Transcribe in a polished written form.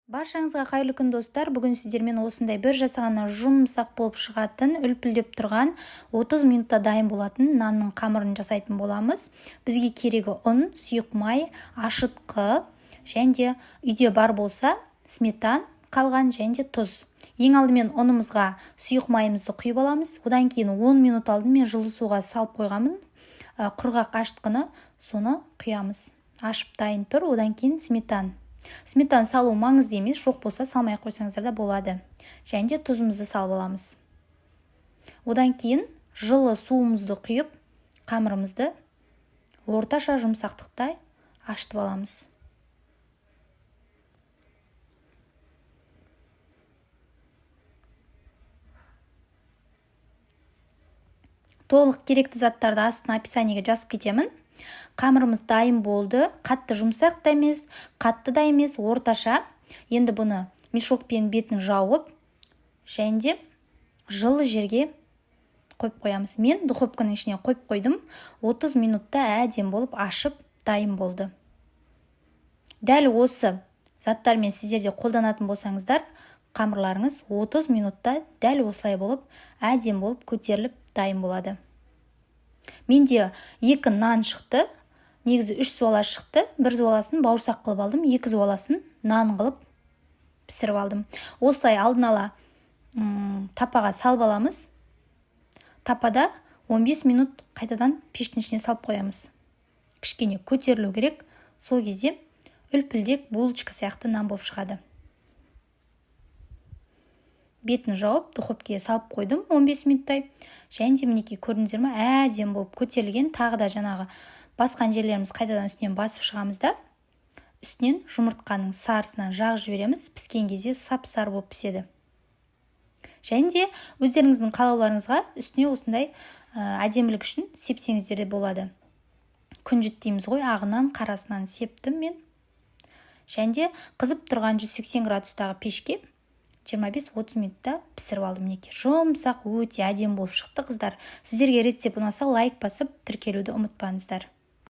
Баршаңызға қайырлы күн достар. Бүгін сіздермен осындай бір жасағаннан жұмсақ болып шығатын, үлпілдеп тұрған 30 минутта дайын болатын нанның қамырын жасайтын боламыз. Бізге керегі ұн, сұйық май, ашытқы және үйде бар болса сметан, қалған және тұз. Ең алдымен ұнымызға сұйық майымызды құйып аламыз. Одан кейін 10 минут алдын мен жылы суға салып қойғанмын. Құрғақ ашытқыны соны құямыз. Ашып дайын тұр. Одан кейін сметан салу маңызды емес, жоқ болса салмай қойсаңыздар да болады. Және де тұзымызды салып аламыз. Одан кейін жылы суымызды құйып, қамырымызды орташа жұмсақтықта ашытып аламыз. Толық керекті заттарды астына описаниеге жазып кетемін. Қамырымыз дайын болды. Қатты жұмсақ та емес, қатты да емес, орташа. Енді бұны мешокпен бетін жауып, және де жылы жерге қойып қоямыз. Мен духовканың ішіне қойып қойдым. 30 минутта әдем болып ашып дайын болды. Дәл осы заттармен сіздерде қолданатын болсаңыздар, қамырларыңыз 30 минутта дәл осылай болып, әдем болып көтеріліп дайын болады. Менде 2 нан шықты. Негізі 3 суала шықты. 1 суаласын бауырсақ қылып алдым, 2 суаласын нан қылып пісіріп алдым. Осылай алдын ала тапаға салып аламыз. Тапада 15 минут қайтадан пештің ішіне салып қоямыз. Кішкене көтерілу керек. Сол кезде үлпілдек булочка сияқты нан болып шығады. Бетін жауып, духовкаға салып қойдым 15 минуттай. Және де мінекей көрдіңіздер ме, әдем болып көтерілген. Тағы да жаңағы басқан жерлеріміз қайтадан үстінен басып шығамыз да, үстінен жұмыртқаның сарысынан жағып жібереміз. Піскен кезде сап-сары болып піседі. Және де өздеріңіздің қалауларыңызға үстіне осындай әдемілік үшін сепсеңіздер де болады. Күнжіт дейміз ғой, ағынан, қарасынан септім мен. Және де қызып тұрған 180 градустағы пешке 25-30 минутта пісіріп алдым. Мінекей жұмсақ, өте әдем болып шықты қыздар. Сіздерге рецепт ұнаса лайк басып тіркелуді ұмытпаңыздар.